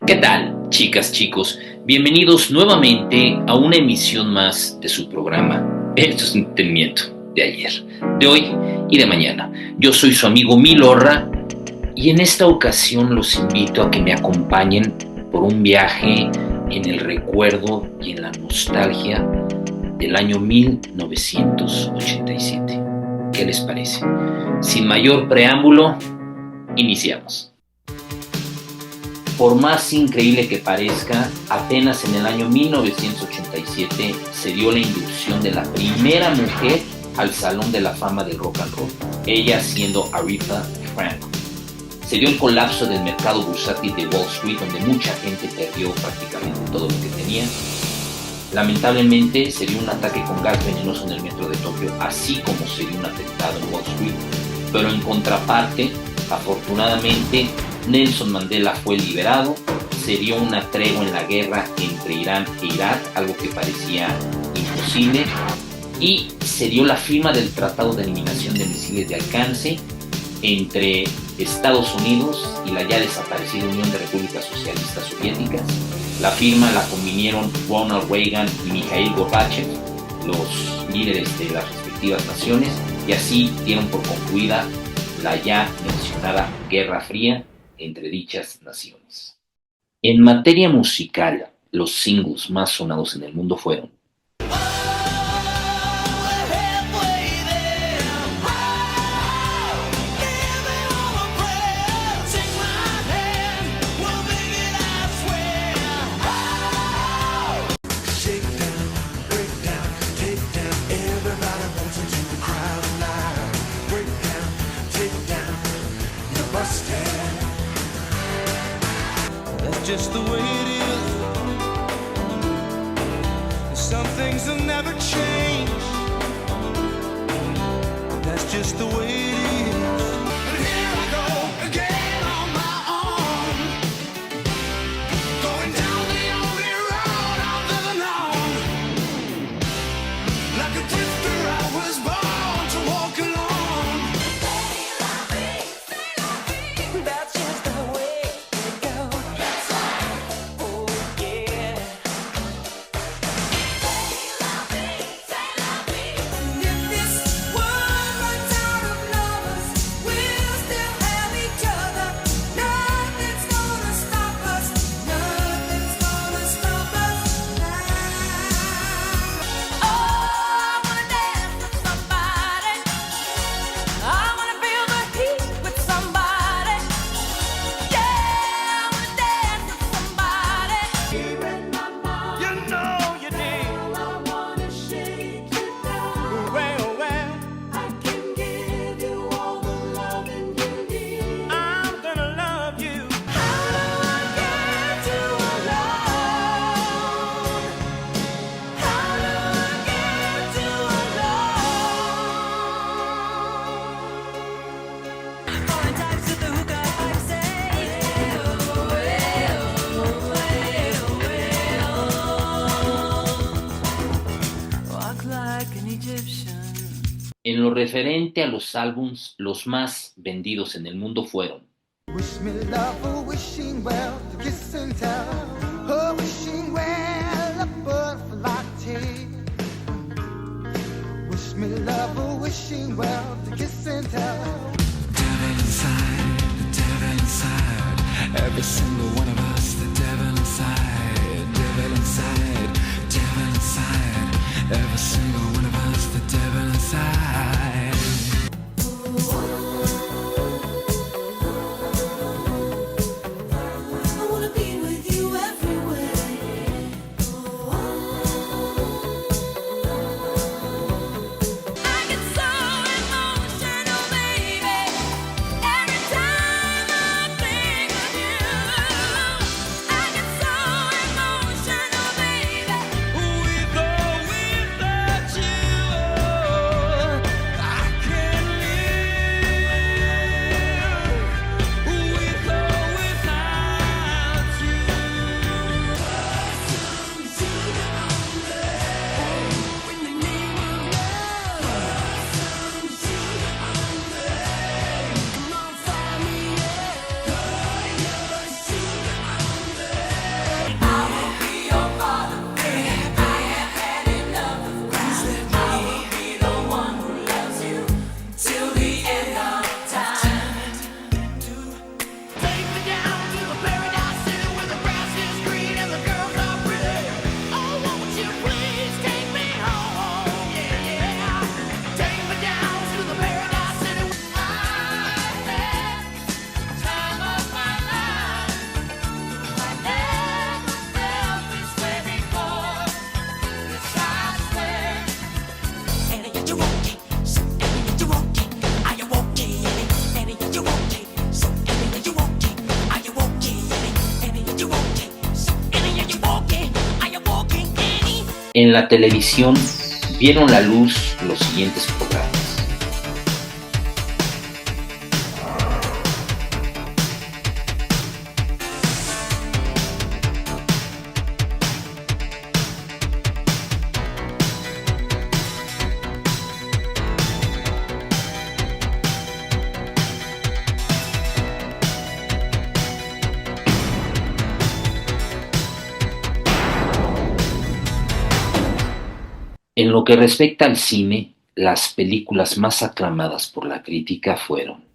¿Qué tal, chicas, chicos? Bienvenidos nuevamente a una emisión más de su programa El Entretenimiento de ayer, de hoy y de mañana. Yo soy su amigo Milorra y en esta ocasión los invito a que me acompañen por un viaje en el recuerdo y en la nostalgia del año 1987. ¿Qué les parece? Sin mayor preámbulo, iniciamos. Por más increíble que parezca, apenas en el año 1987 se dio la inducción de la primera mujer al Salón de la Fama del Rock and Roll, ella siendo Aretha Franklin. Se dio el colapso del mercado bursátil de Wall Street, donde mucha gente perdió prácticamente todo lo que tenía. Lamentablemente se dio un ataque con gas venenoso en el metro de Tokio, así como se dio un atentado en Wall Street, pero en contraparte, afortunadamente, Nelson Mandela fue liberado, se dio una tregua en la guerra entre Irán e Irak, algo que parecía imposible, y se dio la firma del Tratado de Eliminación de Misiles de Alcance entre Estados Unidos y la ya desaparecida Unión de Repúblicas Socialistas Soviéticas. La firma la convinieron Ronald Reagan y Mikhail Gorbachev, los líderes de las respectivas naciones, y así dieron por concluida la ya mencionada Guerra Fría entre dichas naciones. En materia musical, los singles más sonados en el mundo fueron Just the way it is. Some things will never change. That's just the way it is. And here I go again on my own, going down the only road I've ever known. Like a drifter, I was born to walk alone. That's just the way it goes. En lo referente a los álbums, los más vendidos en el mundo fueron Wish me love, oh, wishing well, to kiss and tell, oh, wishing well, a butterfly tea. Wish me love, oh, wishing well, to kiss and tell. The devil inside, every single one of us, the devil inside, devil inside, devil inside, every single one of us, the devil inside. En la televisión vieron la luz los siguientes programas: En lo que respecta al cine, las películas más aclamadas por la crítica fueron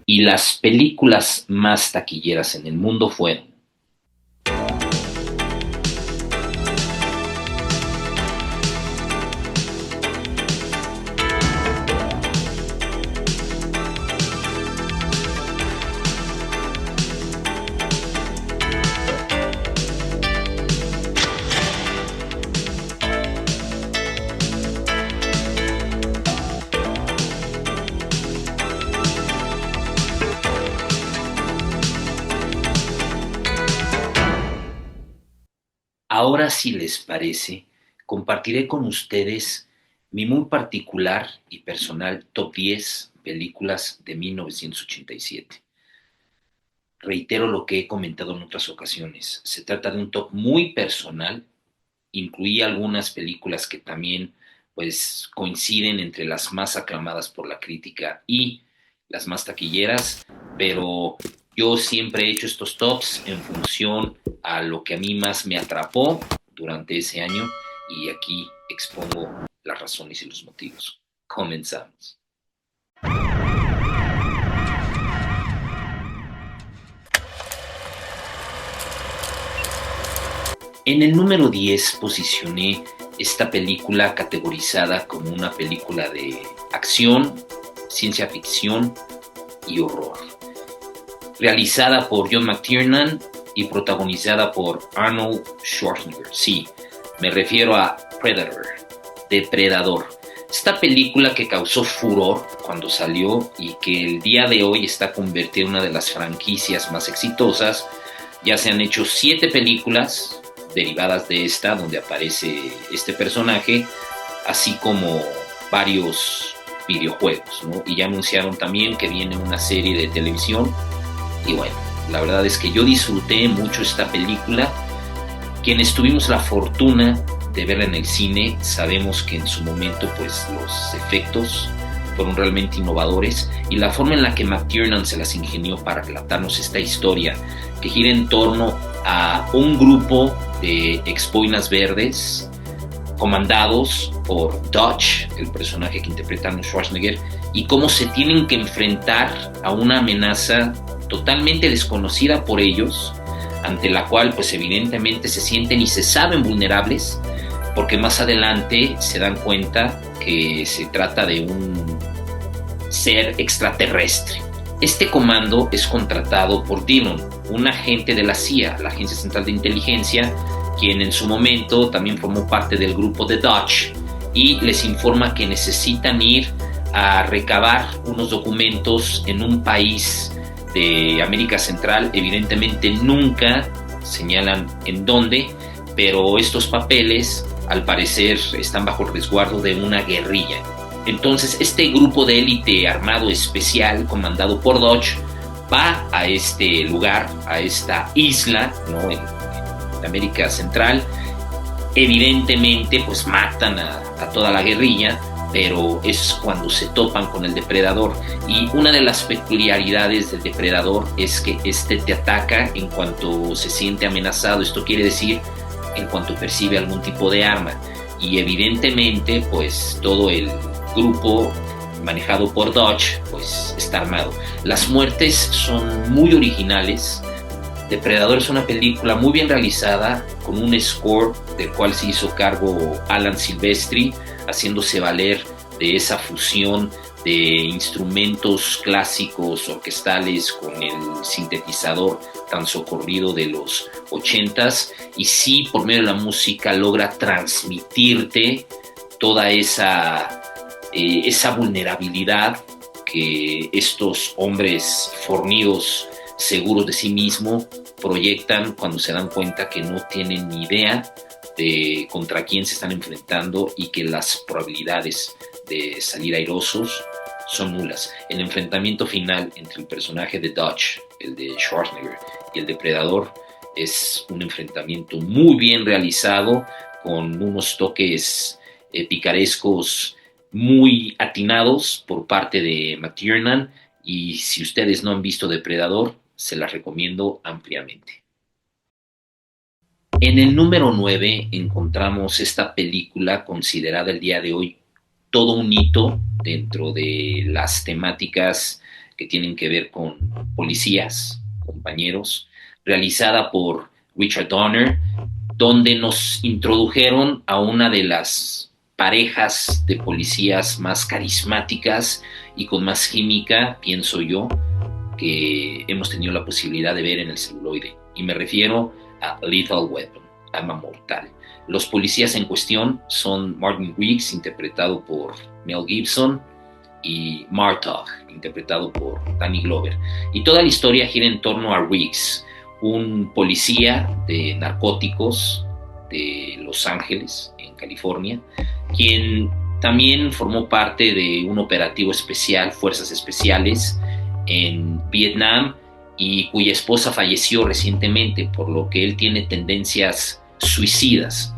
y las películas más taquilleras en el mundo fueron Ahora, si les parece, compartiré con ustedes mi muy particular y personal top 10 películas de 1987. Reitero lo que he comentado en otras ocasiones. Se trata de un top muy personal. Incluí algunas películas que también pues, coinciden entre las más aclamadas por la crítica y las más taquilleras, pero yo siempre he hecho estos tops en función a lo que a mí más me atrapó durante ese año, y aquí expongo las razones y los motivos. Comenzamos. En el número 10 posicioné esta película categorizada como una película de acción, ciencia ficción y horror. Realizada por John McTiernan y protagonizada por Arnold Schwarzenegger. Sí, me refiero a Predator, Depredador. Esta película que causó furor cuando salió y que el día de hoy está convertida en una de las franquicias más exitosas. Ya se han hecho 7 películas derivadas de esta, donde aparece este personaje, así como varios videojuegos, ¿no? Y ya anunciaron también que viene una serie de televisión. Y bueno, la verdad es que yo disfruté mucho esta película. Quienes tuvimos la fortuna de verla en el cine, sabemos que en su momento pues los efectos fueron realmente innovadores, y la forma en la que McTiernan se las ingenió para relatarnos esta historia que gira en torno a un grupo de exboinas verdes comandados por Dutch, el personaje que interpreta Arnold Schwarzenegger, y cómo se tienen que enfrentar a una amenaza totalmente desconocida por ellos, ante la cual pues evidentemente se sienten y se saben vulnerables, porque más adelante se dan cuenta que se trata de un ser extraterrestre. Este comando es contratado por Dillon, un agente de la CIA, la Agencia Central de Inteligencia, quien en su momento también formó parte del grupo de Dutch, y les informa que necesitan ir a recabar unos documentos en un país de América Central. Evidentemente nunca señalan en dónde, pero estos papeles al parecer están bajo el resguardo de una guerrilla. Entonces este grupo de élite armado especial comandado por Dutch va a este lugar, a esta isla, ¿no?, en América Central. Evidentemente pues matan a toda la guerrilla, pero es cuando se topan con el depredador, y una de las peculiaridades del depredador es que este te ataca en cuanto se siente amenazado. Esto quiere decir en cuanto percibe algún tipo de arma, y evidentemente pues todo el grupo manejado por Dutch pues está armado. Las muertes son muy originales. Depredador es una película muy bien realizada, con un score del cual se hizo cargo Alan Silvestri, haciéndose valer de esa fusión de instrumentos clásicos orquestales con el sintetizador tan socorrido de los 80s, y sí, por medio de la música logra transmitirte toda esa vulnerabilidad que estos hombres fornidos, seguros de sí mismos, proyectan cuando se dan cuenta que no tienen ni idea de contra quién se están enfrentando y que las probabilidades de salir airosos son nulas. El enfrentamiento final entre el personaje de Dutch, el de Schwarzenegger, y el depredador es un enfrentamiento muy bien realizado, con unos toques picarescos muy atinados por parte de McTiernan, y si ustedes no han visto Depredador, se las recomiendo ampliamente. En el número 9 encontramos esta película considerada el día de hoy todo un hito dentro de las temáticas que tienen que ver con policías, compañeros, realizada por Richard Donner, donde nos introdujeron a una de las parejas de policías más carismáticas y con más química, pienso yo, que hemos tenido la posibilidad de ver en el celuloide. Y me refiero a Lethal Weapon, Arma Mortal. Los policías en cuestión son Martin Riggs, interpretado por Mel Gibson, y Martog, interpretado por Danny Glover. Y toda la historia gira en torno a Riggs, un policía de narcóticos de Los Ángeles, en California, quien también formó parte de un operativo especial, Fuerzas Especiales, en Vietnam, y cuya esposa falleció recientemente, por lo que él tiene tendencias suicidas,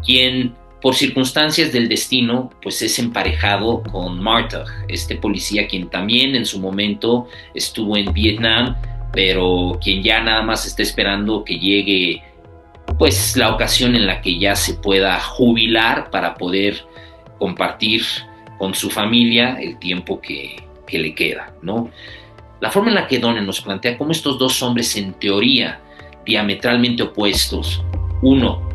quien por circunstancias del destino pues es emparejado con Martog, este policía quien también en su momento estuvo en Vietnam, pero quien ya nada más está esperando que llegue pues la ocasión en la que ya se pueda jubilar para poder compartir con su familia el tiempo que le queda, ¿no? La forma en la que Donner nos plantea cómo estos dos hombres en teoría diametralmente opuestos, uno,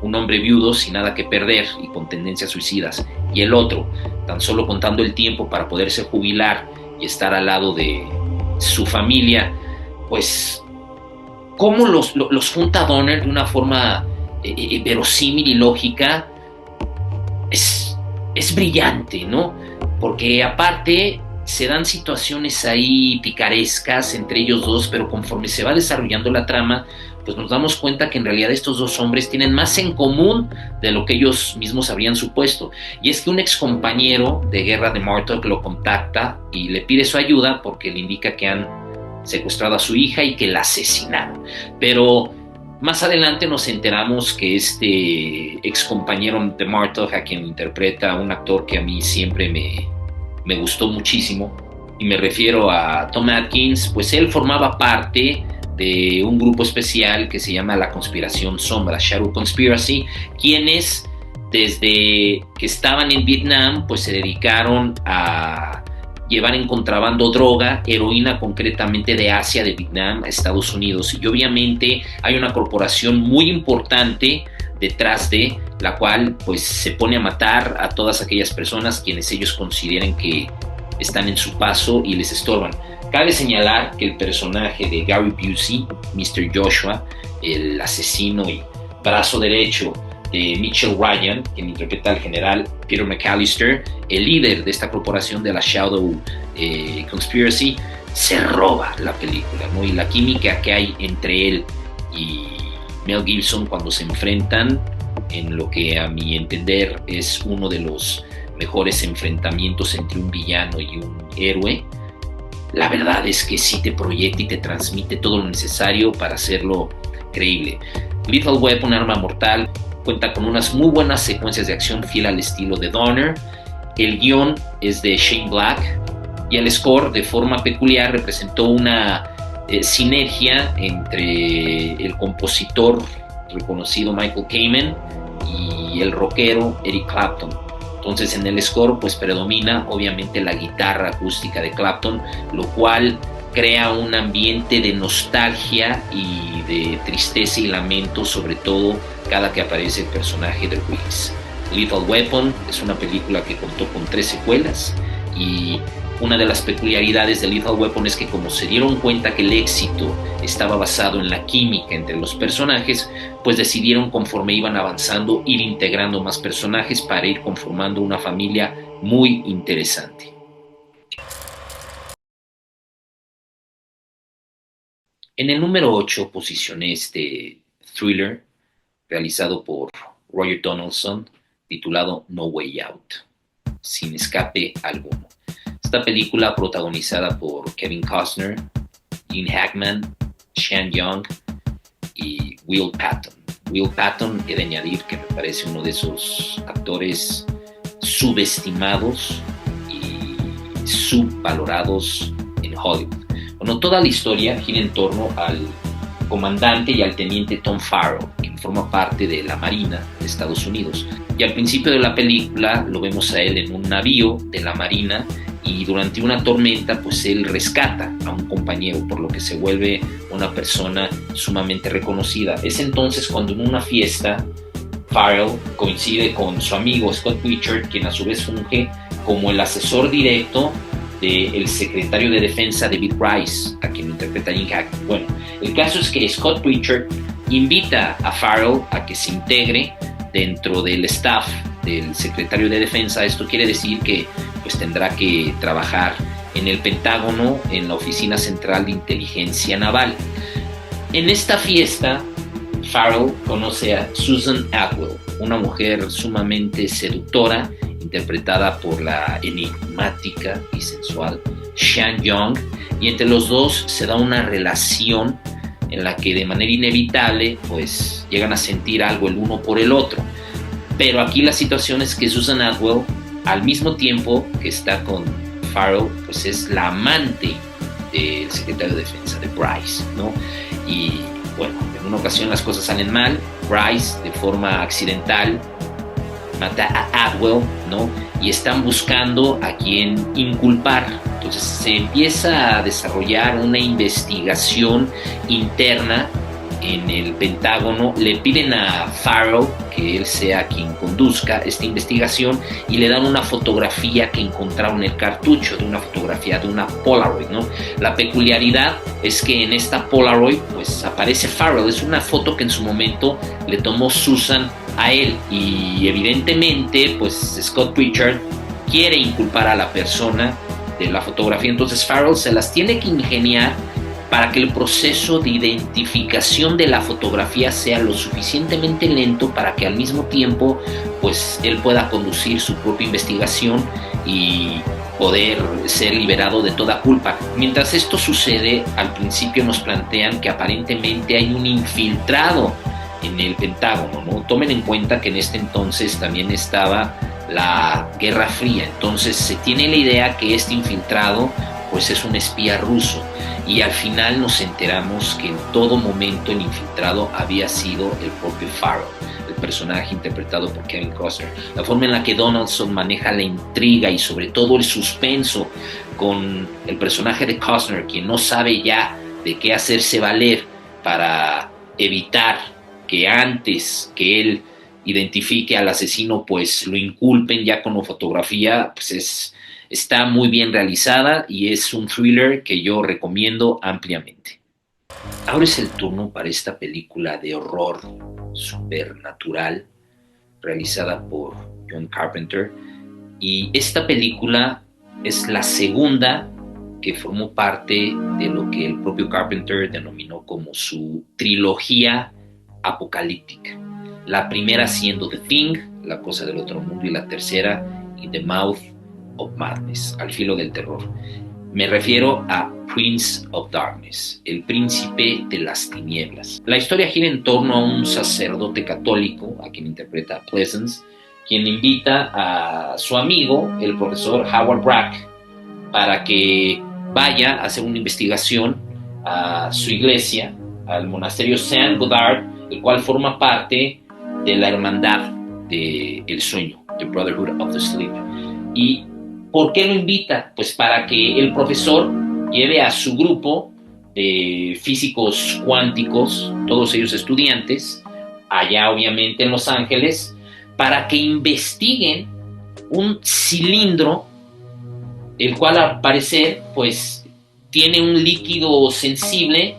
un hombre viudo sin nada que perder y con tendencias suicidas, y el otro, tan solo contando el tiempo para poderse jubilar y estar al lado de su familia, pues cómo los junta Donner de una forma verosímil y lógica, es brillante, ¿no? Porque aparte se dan situaciones ahí picarescas entre ellos dos, pero conforme se va desarrollando la trama, pues nos damos cuenta que en realidad estos dos hombres tienen más en común de lo que ellos mismos habrían supuesto. Y es que un ex compañero de guerra de Martog lo contacta y le pide su ayuda porque le indica que han secuestrado a su hija y que la asesinaron. Pero más adelante nos enteramos que este ex compañero de Martog, a quien interpreta un actor que a mí siempre me gustó muchísimo, y me refiero a Tom Atkins, pues él formaba parte de un grupo especial que se llama la Conspiración Sombra, Shadow Conspiracy, quienes desde que estaban en Vietnam pues se dedicaron a llevar en contrabando droga, heroína concretamente de Asia, de Vietnam a Estados Unidos. Y obviamente hay una corporación muy importante detrás de la cual pues se pone a matar a todas aquellas personas quienes ellos consideren que están en su paso y les estorban. Cabe señalar que el personaje de Gary Busey, Mr. Joshua, el asesino y brazo derecho de Mitchell Ryan, quien interpreta al general Peter McAllister, el líder de esta corporación de la Shadow Conspiracy, se roba la película, ¿no? Y la química que hay entre él y Mel Gibson cuando se enfrentan, en lo que a mi entender es uno de los mejores enfrentamientos entre un villano y un héroe, la verdad es que sí te proyecta y te transmite todo lo necesario para hacerlo creíble. Lethal Weapon, Arma Mortal, cuenta con unas muy buenas secuencias de acción fiel al estilo de Donner. El guión es de Shane Black y el score, de forma peculiar, representó una sinergia entre el compositor reconocido Michael Kamen y el rockero Eric Clapton. Entonces en el score pues predomina obviamente la guitarra acústica de Clapton, lo cual crea un ambiente de nostalgia y de tristeza y lamento, sobre todo cada que aparece el personaje de Riggs. Lethal Weapon es una película que contó con 3 secuelas, y una de las peculiaridades de Lethal Weapon es que, como se dieron cuenta que el éxito estaba basado en la química entre los personajes, pues decidieron, conforme iban avanzando, ir integrando más personajes para ir conformando una familia muy interesante. En el número 8 posicioné este thriller realizado por Roger Donaldson, titulado No Way Out, Sin Escape Alguno. Esta película, protagonizada por Kevin Costner, Gene Hackman, Sean Young y Will Patton. Will Patton, he de añadir que me parece uno de esos actores subestimados y subvalorados en Hollywood. Bueno, toda la historia gira en torno al comandante y al teniente Tom Farrell, quien forma parte de la Marina de Estados Unidos. Y al principio de la película lo vemos a él en un navío de la Marina, y durante una tormenta pues él rescata a un compañero, por lo que se vuelve una persona sumamente reconocida. Es entonces cuando en una fiesta Farrell coincide con su amigo Scott Pritchard, quien a su vez funge como el asesor directo del secretario de Defensa David Rice, a quien interpreta Gene Hackman. Bueno, el caso es que Scott Pritchard invita a Farrell a que se integre dentro del staff del secretario de Defensa. Esto quiere decir que pues tendrá que trabajar en el Pentágono, en la Oficina Central de Inteligencia Naval. En esta fiesta, Farrell conoce a Susan Atwell, una mujer sumamente seductora, interpretada por la enigmática y sensual Sean Young, y entre los dos se da una relación en la que de manera inevitable pues llegan a sentir algo el uno por el otro. Pero aquí la situación es que Susan Atwell, al mismo tiempo que está con Farrell, pues es la amante del secretario de Defensa, de Bryce, ¿no? Y bueno, en una ocasión las cosas salen mal. Bryce, de forma accidental, mata a Atwell, ¿no? Y están buscando a quien inculpar. Entonces se empieza a desarrollar una investigación interna en el Pentágono. Le piden a Farrell que él sea quien conduzca esta investigación, y le dan una fotografía que encontraron en el cartucho, de una fotografía de una Polaroid, ¿no? La peculiaridad es que en esta Polaroid pues aparece Farrell. Es una foto que en su momento le tomó Susan a él, y evidentemente pues Scott Pritchard quiere inculpar a la persona de la fotografía. Entonces Farrell se las tiene que ingeniar para que el proceso de identificación de la fotografía sea lo suficientemente lento para que al mismo tiempo pues él pueda conducir su propia investigación y poder ser liberado de toda culpa. Mientras esto sucede, al principio nos plantean que aparentemente hay un infiltrado en el Pentágono, ¿no? Tomen en cuenta que en este entonces también estaba la Guerra Fría, entonces se tiene la idea que este infiltrado pues es un espía ruso, y al final nos enteramos que en todo momento el infiltrado había sido el propio Farrell, el personaje interpretado por Kevin Costner. La forma en la que Donaldson maneja la intriga y sobre todo el suspenso con el personaje de Costner, quien no sabe ya de qué hacerse valer para evitar que antes que él identifique al asesino pues lo inculpen ya con la fotografía, pues está muy bien realizada y es un thriller que yo recomiendo ampliamente. Ahora es el turno para esta película de horror supernatural realizada por John Carpenter, y esta película es la segunda que formó parte de lo que el propio Carpenter denominó como su trilogía apocalíptica. La primera siendo The Thing, La cosa del otro mundo, y la tercera In the Mouth of Madness, Al filo del terror. Me refiero a Prince of Darkness, el príncipe de las tinieblas. La historia gira en torno a un sacerdote católico, a quien interpreta Pleasence, quien invita a su amigo, el profesor Howard Brack, para que vaya a hacer una investigación a su iglesia, al monasterio Saint Goddard, el cual forma parte de la hermandad del sueño, The Brotherhood of the Sleep. ¿Y por qué lo invita? Pues para que el profesor lleve a su grupo de físicos cuánticos, todos ellos estudiantes, allá obviamente en Los Ángeles, para que investiguen un cilindro, el cual al parecer pues tiene un líquido sensible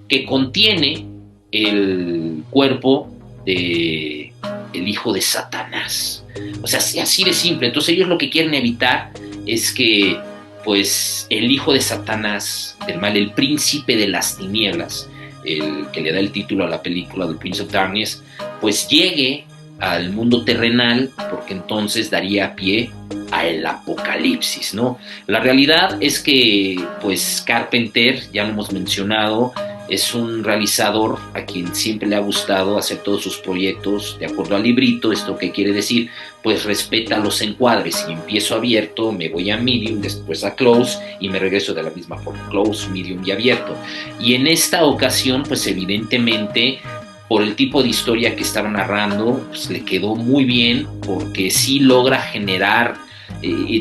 que contiene el cuerpo de el hijo de Satanás. O sea, así de simple. Entonces ellos lo que quieren evitar es que pues el hijo de Satanás, del mal, el príncipe de las tinieblas, el que le da el título a la película The Prince of Darkness, pues llegue al mundo terrenal, porque entonces daría pie al apocalipsis, ¿no? La realidad es que pues Carpenter, ya lo hemos mencionado, es un realizador a quien siempre le ha gustado hacer todos sus proyectos de acuerdo al librito. ¿Esto qué quiere decir? Pues respeta los encuadres. Si empiezo abierto, me voy a medium, después a close y me regreso de la misma forma, close, medium y abierto. Y en esta ocasión, pues evidentemente, por el tipo de historia que estaba narrando, pues le quedó muy bien, porque sí logra generar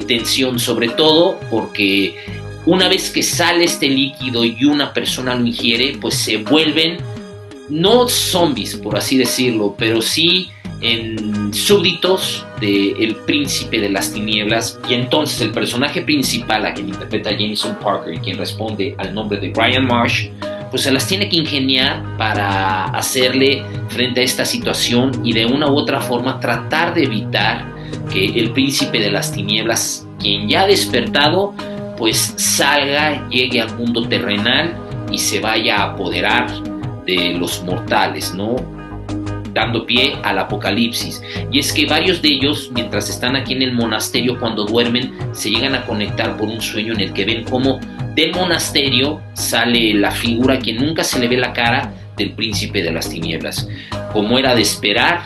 tensión, sobre todo porque una vez que sale este líquido y una persona lo ingiere, pues se vuelven, no zombies por así decirlo, pero sí en súbditos del príncipe de las tinieblas. Y entonces el personaje principal, a quien interpreta Jameson Parker y quien responde al nombre de Brian Marsh, pues se las tiene que ingeniar para hacerle frente a esta situación y de una u otra forma tratar de evitar que el príncipe de las tinieblas, quien ya ha despertado, pues salga, llegue al mundo terrenal y se vaya a apoderar de los mortales, ¿no? Dando pie al apocalipsis. Y es que varios de ellos, mientras están aquí en el monasterio, cuando duermen, se llegan a conectar por un sueño en el que ven cómo del monasterio sale la figura, que nunca se le ve la cara, del príncipe de las tinieblas. Como era de esperar,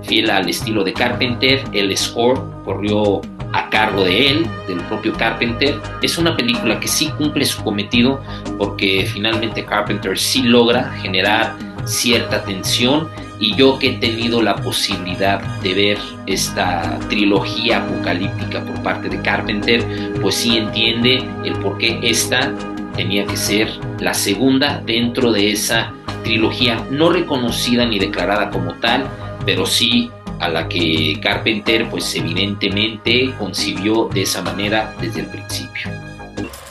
fiel al estilo de Carpenter, el score corrió a cargo de él, del propio Carpenter. Es una película que sí cumple su cometido, porque finalmente Carpenter sí logra generar cierta tensión. Y yo, que he tenido la posibilidad de ver esta trilogía apocalíptica por parte de Carpenter, pues sí entiende el por qué esta tenía que ser la segunda dentro de esa trilogía no reconocida ni declarada como tal, pero sí a la que Carpenter pues evidentemente concibió de esa manera desde el principio.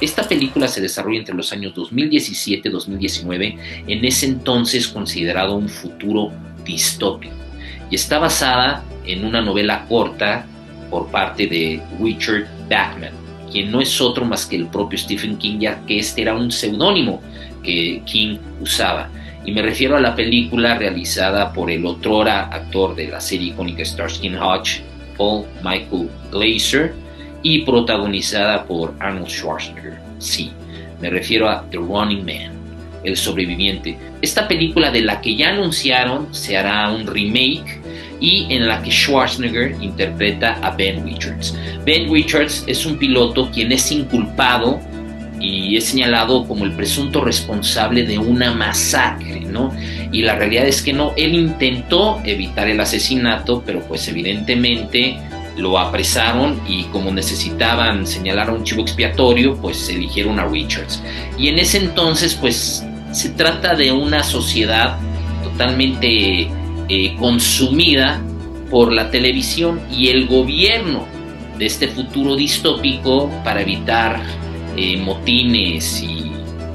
Esta película se desarrolla entre los años 2017 y 2019, en ese entonces considerado un futuro distópico, y está basada en una novela corta por parte de Richard Bachman, quien no es otro más que el propio Stephen King, ya que este era un seudónimo que King usaba. Y me refiero a la película realizada por el otrora actor de la serie icónica Starsky & Hutch, Paul Michael Glaser, y protagonizada por Arnold Schwarzenegger. Sí, me refiero a The Running Man, El Sobreviviente. Esta película, de la que ya anunciaron se hará un remake, y en la que Schwarzenegger interpreta a Ben Richards. Ben Richards es un piloto quien es inculpado y es señalado como el presunto responsable de una masacre, ¿no? Y la realidad es que no, él intentó evitar el asesinato, pero pues evidentemente lo apresaron, y como necesitaban señalar a un chivo expiatorio, pues eligieron a Richards. Y en ese entonces pues se trata de una sociedad totalmente consumida por la televisión, y el gobierno de este futuro distópico, para evitar motines y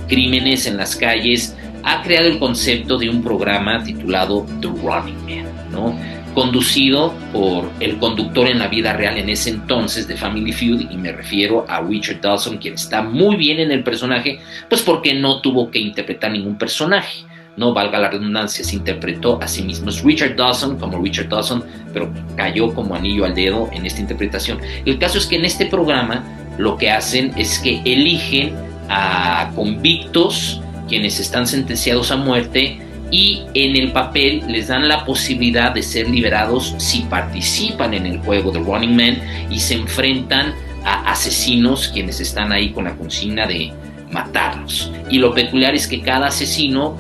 crímenes en las calles, ha creado el concepto de un programa titulado The Running Man, ¿no? Conducido por el conductor en la vida real en ese entonces de Family Feud, y me refiero a Richard Dawson, quien está muy bien en el personaje, pues porque no tuvo que interpretar ningún personaje, no valga la redundancia, se interpretó a sí mismo. Es Richard Dawson como Richard Dawson, pero cayó como anillo al dedo en esta interpretación. El caso es que en este programa lo que hacen es que eligen a convictos quienes están sentenciados a muerte, y en el papel les dan la posibilidad de ser liberados si participan en el juego de Running Man y se enfrentan a asesinos quienes están ahí con la consigna de matarlos. Y lo peculiar es que cada asesino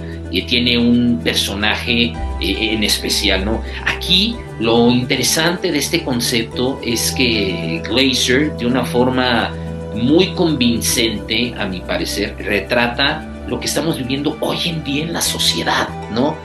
tiene un personaje en especial, ¿no? Aquí lo interesante de este concepto es que Glaser, de una forma muy convincente, a mi parecer, retrata lo que estamos viviendo hoy en día en la sociedad, ¿no?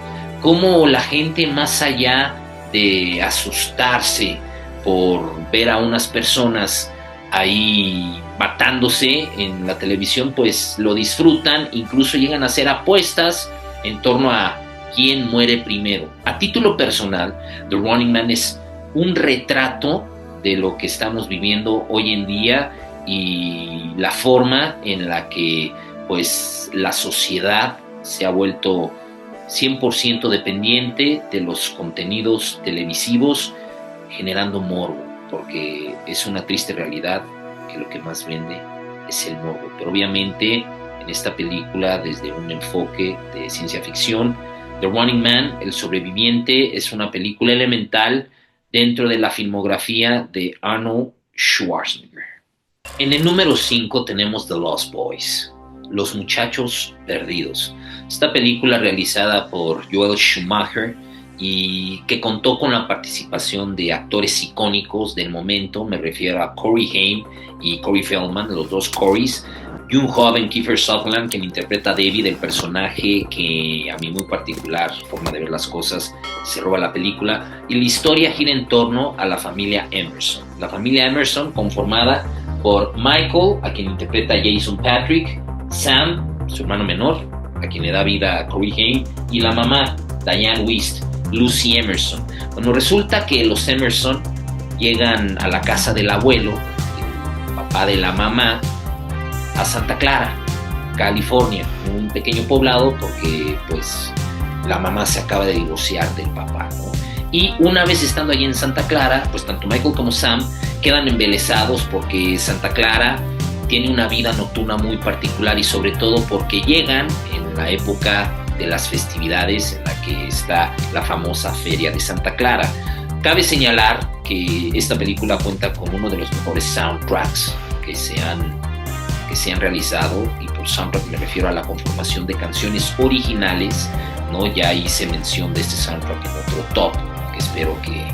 Cómo la gente, más allá de asustarse por ver a unas personas ahí matándose en la televisión, pues lo disfrutan, incluso llegan a hacer apuestas en torno a quién muere primero. A título personal, The Running Man es un retrato de lo que estamos viviendo hoy en día y la forma en la que pues la sociedad se ha vuelto 100% dependiente de los contenidos televisivos, generando morbo, porque es una triste realidad que lo que más vende es el morbo. Pero obviamente en esta película, desde un enfoque de ciencia ficción, The Running Man, El Sobreviviente, es una película elemental dentro de la filmografía de Arnold Schwarzenegger. En el número 5 tenemos The Lost Boys, Los Muchachos Perdidos. Esta película realizada por Joel Schumacher y que contó con la participación de actores icónicos del momento, me refiero a Corey Haim y Corey Feldman, los dos Coreys, y un joven Kiefer Sutherland, quien interpreta a David, el personaje que a mi muy particular forma de ver las cosas se roba la película, y la historia gira en torno a la familia Emerson. La familia Emerson, conformada por Michael, a quien interpreta Jason Patric, Sam, su hermano menor, a quien le da vida a Corey Haim, y la mamá, Diane Wiest, Lucy Emerson. Bueno, resulta que los Emerson llegan a la casa del abuelo, el papá de la mamá, a Santa Clara, California, un pequeño poblado porque pues la mamá se acaba de divorciar del papá, ¿no? Y una vez estando allí en Santa Clara, pues tanto Michael como Sam quedan embelesados porque Santa Clara tiene una vida nocturna muy particular y sobre todo porque llegan en la época de las festividades en la que está la famosa Feria de Santa Clara. Cabe señalar que esta película cuenta con uno de los mejores soundtracks que se han realizado, y por soundtrack me refiero a la conformación de canciones originales, ¿no? Ya hice mención de este soundtrack en otro top, que espero que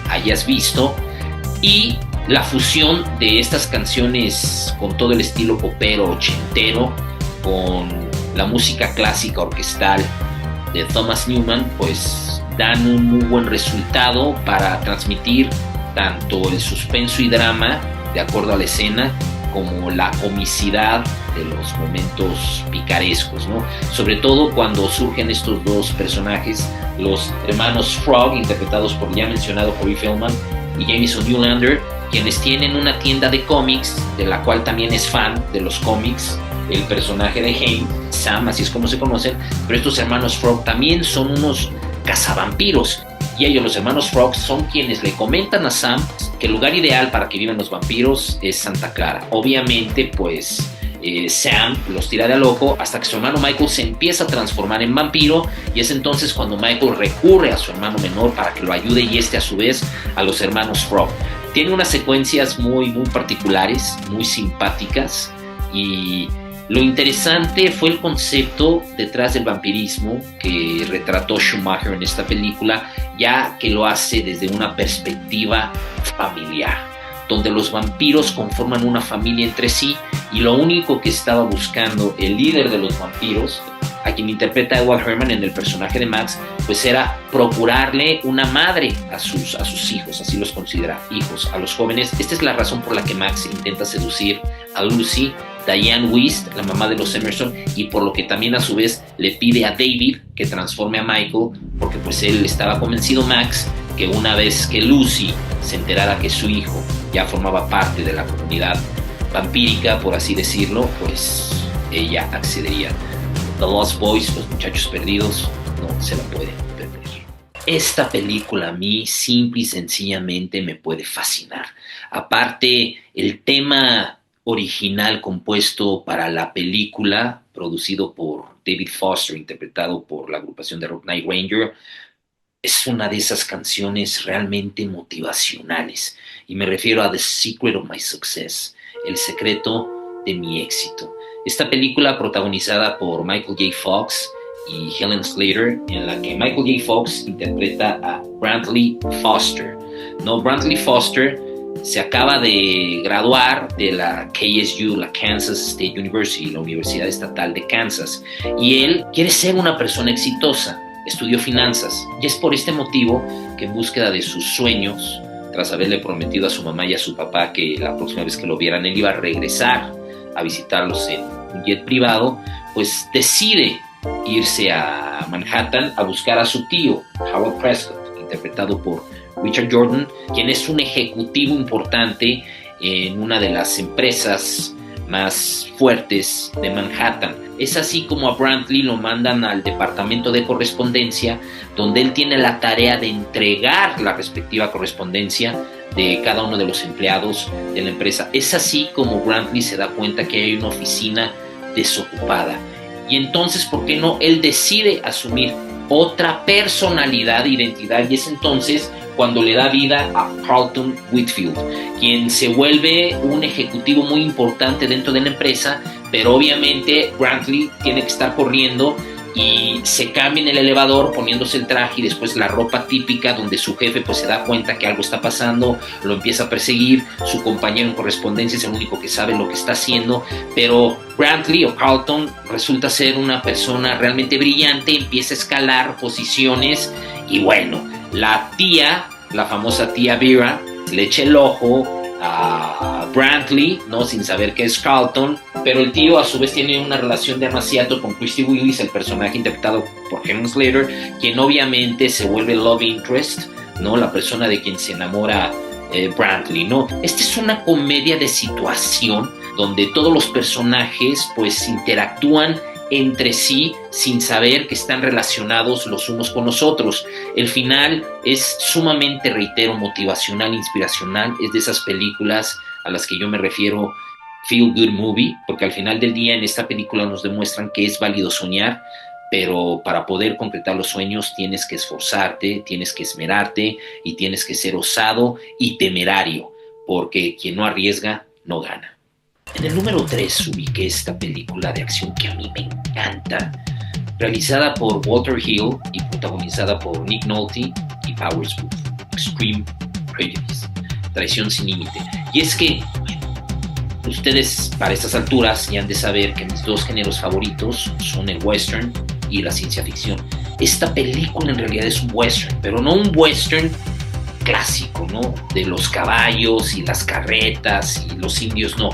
hayas visto, y la fusión de estas canciones con todo el estilo popero ochentero, con la música clásica orquestal de Thomas Newman, pues dan un muy buen resultado para transmitir tanto el suspenso y drama de acuerdo a la escena, como la comicidad de los momentos picarescos, ¿no? Sobre todo cuando surgen estos dos personajes, los hermanos Frog, interpretados por ya mencionado Corey Feldman y Jameson Newlander, quienes tienen una tienda de cómics, de la cual también es fan de los cómics el personaje de Haim, Sam, así es como se conocen, pero estos hermanos Frog también son unos cazavampiros. Y ellos, los hermanos Frog, son quienes le comentan a Sam que el lugar ideal para que vivan los vampiros es Santa Clara. Obviamente, pues Sam los tira de a loco hasta que su hermano Michael se empieza a transformar en vampiro, y es entonces cuando Michael recurre a su hermano menor para que lo ayude, y a su vez a los hermanos Frog. Tiene unas secuencias muy particulares, muy simpáticas, y lo interesante fue el concepto detrás del vampirismo que retrató Schumacher en esta película, ya que lo hace desde una perspectiva familiar, donde los vampiros conforman una familia entre sí, y lo único que estaba buscando el líder de los vampiros, a quien interpreta Edward Herrmann en el personaje de Max, pues era procurarle una madre a sus hijos, así los considera, hijos, a los jóvenes. Esta es la razón por la que Max intenta seducir a Lucy, Diane Wiest, la mamá de los Emerson, y por lo que también a su vez le pide a David que transforme a Michael, porque pues él estaba convencido, Max, que una vez que Lucy se enterara que su hijo ya formaba parte de la comunidad vampírica, por así decirlo, pues ella accedería. The Lost Boys, Los Muchachos Perdidos, no se la puede perder. Esta película a mí simple y sencillamente me puede fascinar. Aparte, el tema original compuesto para la película, producido por David Foster, interpretado por la agrupación de rock Night Ranger, es una de esas canciones realmente motivacionales, y me refiero a The Secret of My Success, el secreto de mi éxito. Esta película, protagonizada por Michael J. Fox y Helen Slater, en la que Michael J. Fox interpreta a Brantley Foster. No, Brantley Foster se acaba de graduar de la KSU, la Kansas State University, la Universidad Estatal de Kansas, y él quiere ser una persona exitosa. Estudió finanzas y es por este motivo que, en búsqueda de sus sueños, tras haberle prometido a su mamá y a su papá que la próxima vez que lo vieran él iba a regresar a visitarlos en un jet privado, pues decide irse a Manhattan a buscar a su tío, Howard Prescott, interpretado por Richard Jordan, quien es un ejecutivo importante en una de las empresas más fuertes de Manhattan. Es así como a Brantley lo mandan al departamento de correspondencia, donde él tiene la tarea de entregar la respectiva correspondencia de cada uno de los empleados de la empresa. Es así como Brantley se da cuenta que hay una oficina desocupada. Y entonces, ¿por qué no? Él decide asumir otra personalidad, identidad, y es entonces cuando le da vida a Carlton Whitfield, quien se vuelve un ejecutivo muy importante dentro de la empresa, pero obviamente Brantley tiene que estar corriendo y se cambia en el elevador poniéndose el traje y después la ropa típica, donde su jefe pues se da cuenta que algo está pasando, lo empieza a perseguir. Su compañero en correspondencia es el único que sabe lo que está haciendo, pero Brantley o Carlton resulta ser una persona realmente brillante, empieza a escalar posiciones y bueno, la famosa tía Vera, le echa el ojo a Brantley, ¿no? Sin saber que es Carlton, pero el tío a su vez tiene una relación de amaciato con Christy Willis, el personaje interpretado por Helen Slater, quien obviamente se vuelve love interest, ¿no? La persona de quien se enamora Brantley, ¿no? Esta es una comedia de situación donde todos los personajes pues interactúan entre sí sin saber que están relacionados los unos con los otros. El final es sumamente, reitero, motivacional, inspiracional. Es de esas películas a las que yo me refiero feel good movie, porque al final del día en esta película nos demuestran que es válido soñar, pero para poder concretar los sueños tienes que esforzarte, tienes que esmerarte y tienes que ser osado y temerario, porque quien no arriesga no gana. En el número 3 ubiqué esta película de acción que a mí me encanta, realizada por Walter Hill y protagonizada por Nick Nolte y Powers Booth, Extreme Prejudice, Traición sin límite. Y es que ustedes para estas alturas ya han de saber que mis dos géneros favoritos son el western y la ciencia ficción. Esta película en realidad es un western, pero no un western clásico, ¿no? De los caballos y las carretas y los indios, no.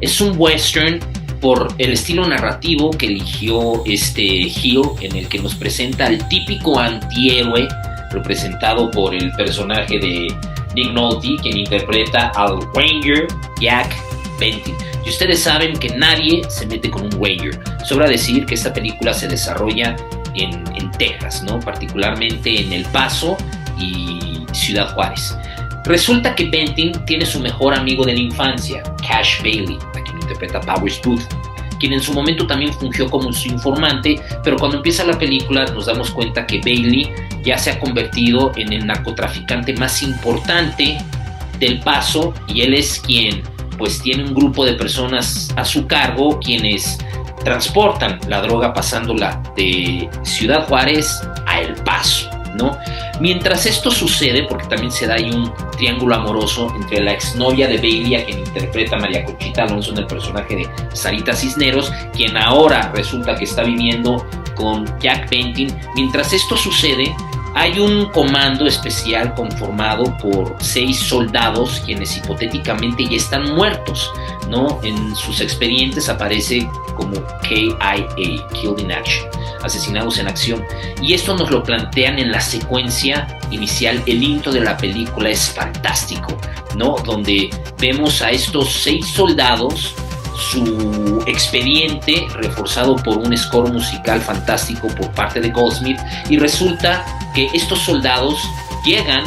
Es un western por el estilo narrativo que eligió Hill, en el que nos presenta al típico antihéroe representado por el personaje de Nick Nolte, quien interpreta al Ranger Jack Benton. Y ustedes saben que nadie se mete con un Ranger. Sobra decir que esta película se desarrolla en Texas, ¿no? Particularmente en El Paso y Ciudad Juárez. Resulta que Benton tiene su mejor amigo de la infancia, Cash Bailey, a quien interpreta Powers Booth, quien en su momento también fungió como su informante, pero cuando empieza la película nos damos cuenta que Bailey ya se ha convertido en el narcotraficante más importante del Paso, y él es quien pues tiene un grupo de personas a su cargo quienes transportan la droga pasándola de Ciudad Juárez a El Paso, ¿no? Mientras esto sucede, porque también se da ahí un triángulo amoroso entre la exnovia de Bailey, a quien interpreta María Conchita Alonso en el personaje de Sarita Cisneros, quien ahora resulta que está viviendo con Jack Benton. Mientras esto sucede, hay un comando especial conformado por 6 soldados quienes hipotéticamente ya están muertos, ¿no? En sus expedientes aparece como KIA, Killed in Action, asesinados en acción. Y esto nos lo plantean en la secuencia inicial. El intro de la película es fantástico, ¿no? Donde vemos a estos 6 soldados, su expediente reforzado por un score musical fantástico por parte de Goldsmith, y resulta que estos soldados llegan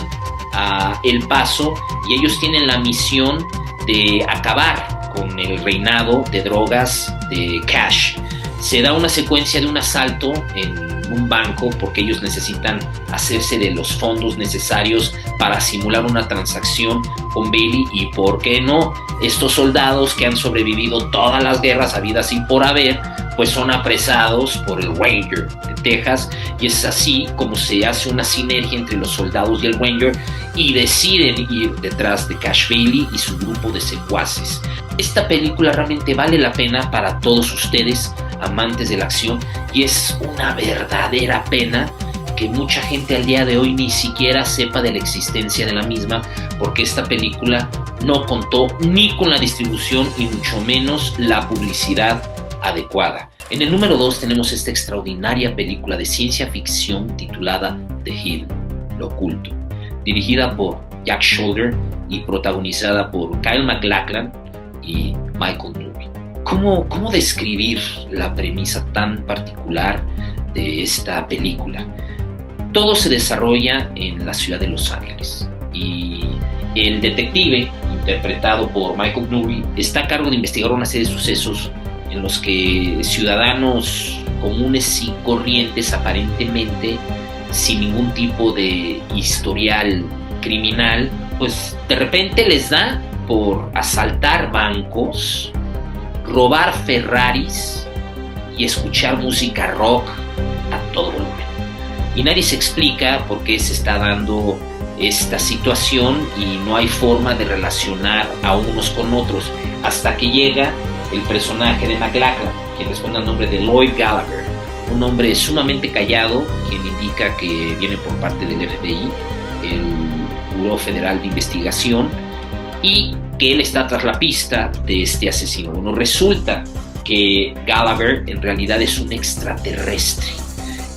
a El Paso y ellos tienen la misión de acabar con el reinado de drogas de Cash. Se da una secuencia de un asalto en un banco porque ellos necesitan hacerse de los fondos necesarios para simular una transacción con Bailey, y por qué no, estos soldados que han sobrevivido todas las guerras habidas y por haber, pues son apresados por el Ranger de Texas, y es así como se hace una sinergia entre los soldados y el Ranger y deciden ir detrás de Cash Bailey y su grupo de secuaces. Esta película realmente vale la pena para todos ustedes, amantes de la acción, y es una verdadera pena que mucha gente al día de hoy ni siquiera sepa de la existencia de la misma, porque esta película no contó ni con la distribución y mucho menos la publicidad adecuada. En el número 2 tenemos esta extraordinaria película de ciencia ficción titulada The Hidden, Lo Oculto, dirigida por Jack Sholder y protagonizada por Kyle MacLachlan y Michael Nouri. ¿Cómo describir la premisa tan particular de esta película? Todo se desarrolla en la ciudad de Los Ángeles y el detective, interpretado por Michael Nouri, está a cargo de investigar una serie de sucesos en los que ciudadanos comunes y corrientes, aparentemente sin ningún tipo de historial criminal, pues de repente les da por asaltar bancos, robar Ferraris y escuchar música rock a todo volumen. Y nadie se explica por qué se está dando esta situación y no hay forma de relacionar a unos con otros, hasta que llega el personaje de MacLachlan, quien responde al nombre de Lloyd Gallagher, un hombre sumamente callado, quien indica que viene por parte del FBI, el Buró Federal de Investigación, y que él está tras la pista de este asesino. Bueno, resulta que Gallagher en realidad es un extraterrestre,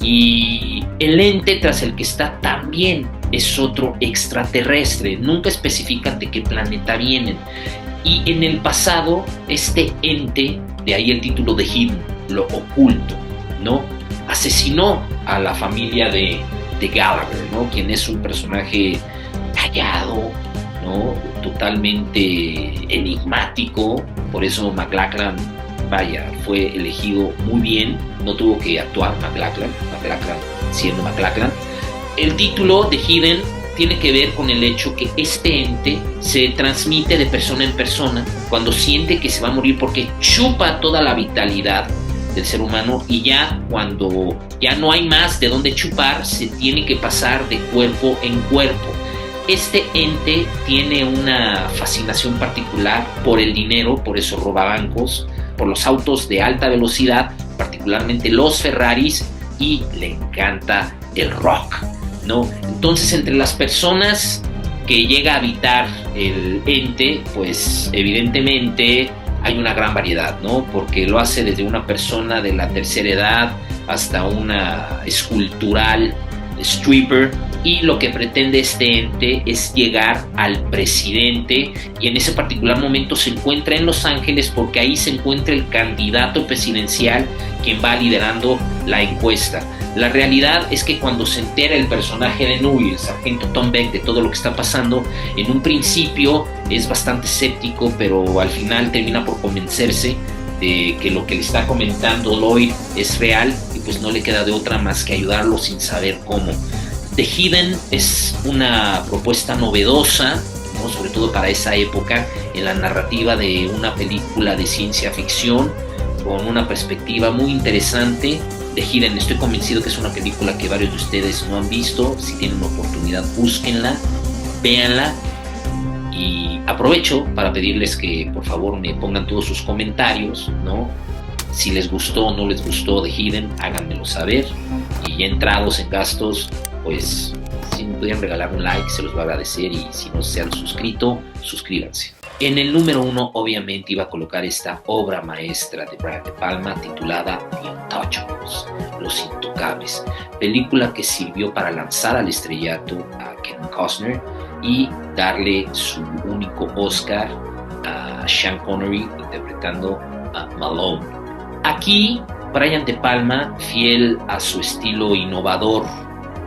y el ente tras el que está también es otro extraterrestre. Nunca especifican de qué planeta vienen. Y en el pasado, este ente, de ahí el título de Hidden, Lo Oculto, ¿no?, asesinó a la familia de Gallagher, ¿no?, quien es un personaje callado, ¿no?, totalmente enigmático. Por eso MacLachlan, vaya, fue elegido muy bien. No tuvo que actuar MacLachlan siendo MacLachlan. El título de Hidden tiene que ver con el hecho que este ente se transmite de persona en persona cuando siente que se va a morir, porque chupa toda la vitalidad del ser humano, y ya cuando ya no hay más de dónde chupar, se tiene que pasar de cuerpo en cuerpo. Este ente tiene una fascinación particular por el dinero, por eso roba bancos, por los autos de alta velocidad, particularmente los Ferraris, y le encanta el rock, ¿no? Entonces, entre las personas que llega a habitar el ente, pues evidentemente hay una gran variedad, ¿no? Porque lo hace desde una persona de la tercera edad hasta una escultural stripper, y lo que pretende este ente es llegar al presidente, y en ese particular momento se encuentra en Los Ángeles porque ahí se encuentra el candidato presidencial quien va liderando la encuesta. La realidad es que cuando se entera el personaje de Nouri, el sargento Tom Beck, de todo lo que está pasando, en un principio es bastante escéptico, pero al final termina por convencerse de que lo que le está comentando Lloyd es real, y pues no le queda de otra más que ayudarlo sin saber cómo. The Hidden es una propuesta novedosa, ¿no?, sobre todo para esa época, en la narrativa de una película de ciencia ficción con una perspectiva muy interesante. The Hidden, estoy convencido que es una película que varios de ustedes no han visto. Si tienen una oportunidad, búsquenla, véanla, y aprovecho para pedirles que por favor me pongan todos sus comentarios, ¿no? Si les gustó o no les gustó The Hidden, háganmelo saber, y ya entrados en gastos, pues si me pudieran regalar un like, se los voy a agradecer, y si no se han suscrito, suscríbanse. En el número 1, obviamente, iba a colocar esta obra maestra de Brian De Palma titulada The Untouchables, Los Intocables, película que sirvió para lanzar al estrellato a Kevin Costner y darle su único Oscar a Sean Connery interpretando a Malone. Aquí, Brian De Palma, fiel a su estilo innovador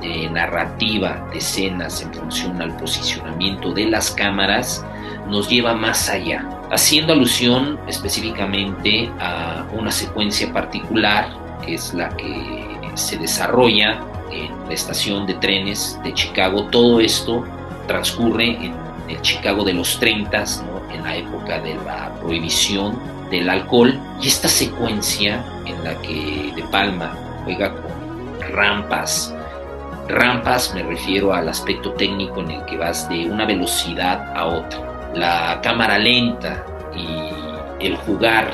de narrativa de escenas en función al posicionamiento de las cámaras, nos lleva más allá, haciendo alusión específicamente a una secuencia particular, que es la que se desarrolla en la estación de trenes de Chicago. Todo esto transcurre en el Chicago de los 30s, ¿no? En la época de la prohibición del alcohol, y esta secuencia en la que De Palma juega con rampas. Rampas me refiero al aspecto técnico en el que vas de una velocidad a otra. La cámara lenta y el jugar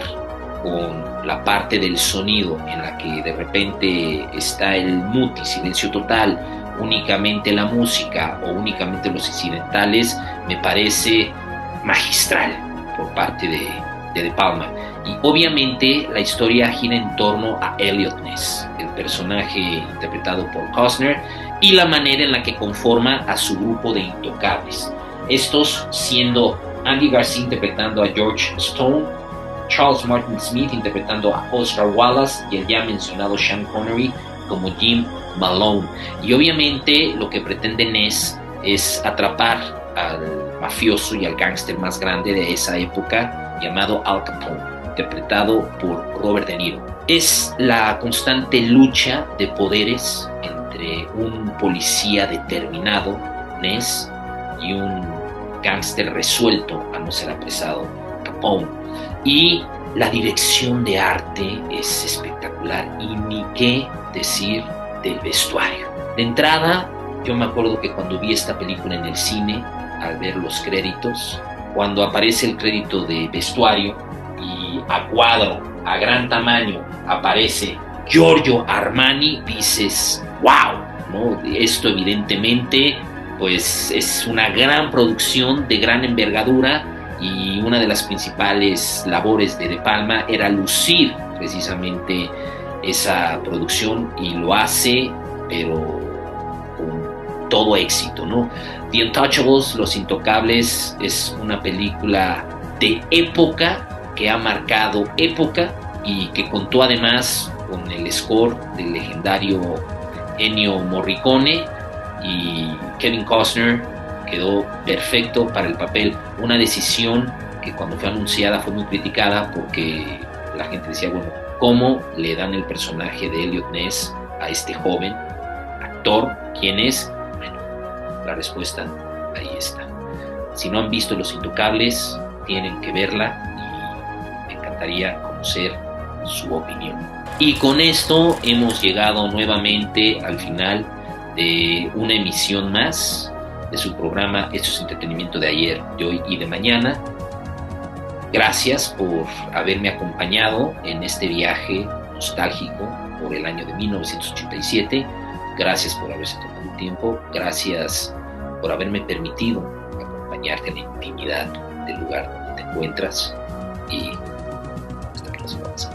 con la parte del sonido en la que de repente está el muti, silencio total, únicamente la música o únicamente los incidentales, me parece magistral por parte de Palma. Y obviamente la historia gira en torno a Eliot Ness, el personaje interpretado por Costner, y la manera en la que conforma a su grupo de intocables. Estos siendo Andy García interpretando a George Stone, Charles Martin Smith interpretando a Oscar Wallace y el ya mencionado Sean Connery como Jim Malone. Y obviamente lo que pretende Ness es atrapar al mafioso y al gángster más grande de esa época llamado Al Capone, interpretado por Robert De Niro. Es la constante lucha de poderes entre un policía determinado, Ness, y un gángster resuelto a no ser apresado, Capone. Y la dirección de arte es espectacular, y ni qué decir del vestuario. De entrada, yo me acuerdo que cuando vi esta película en el cine, al ver los créditos, cuando aparece el crédito de vestuario y a cuadro, a gran tamaño, aparece Giorgio Armani, dices, wow, ¿no? Esto evidentemente pues es una gran producción de gran envergadura, y una de las principales labores de De Palma era lucir precisamente esa producción, y lo hace pero con todo éxito, ¿no? The Untouchables, Los Intocables, es una película de época que ha marcado época y que contó además con el score del legendario Ennio Morricone, y Kevin Costner quedó perfecto para el papel. Una decisión que cuando fue anunciada fue muy criticada porque la gente decía, bueno, ¿cómo le dan el personaje de Eliot Ness a este joven actor? ¿Quién es? Bueno, la respuesta ahí está. Si no han visto Los Intocables, tienen que verla, y me encantaría conocer su opinión. Y con esto hemos llegado nuevamente al final de una emisión más de su programa Esto es Entretenimiento de ayer, de hoy y de mañana. Gracias por haberme acompañado en este viaje nostálgico por el año de 1987. Gracias por haberse tomado el tiempo. Gracias por haberme permitido acompañarte en la intimidad del lugar donde te encuentras. Y hasta que nos vemos.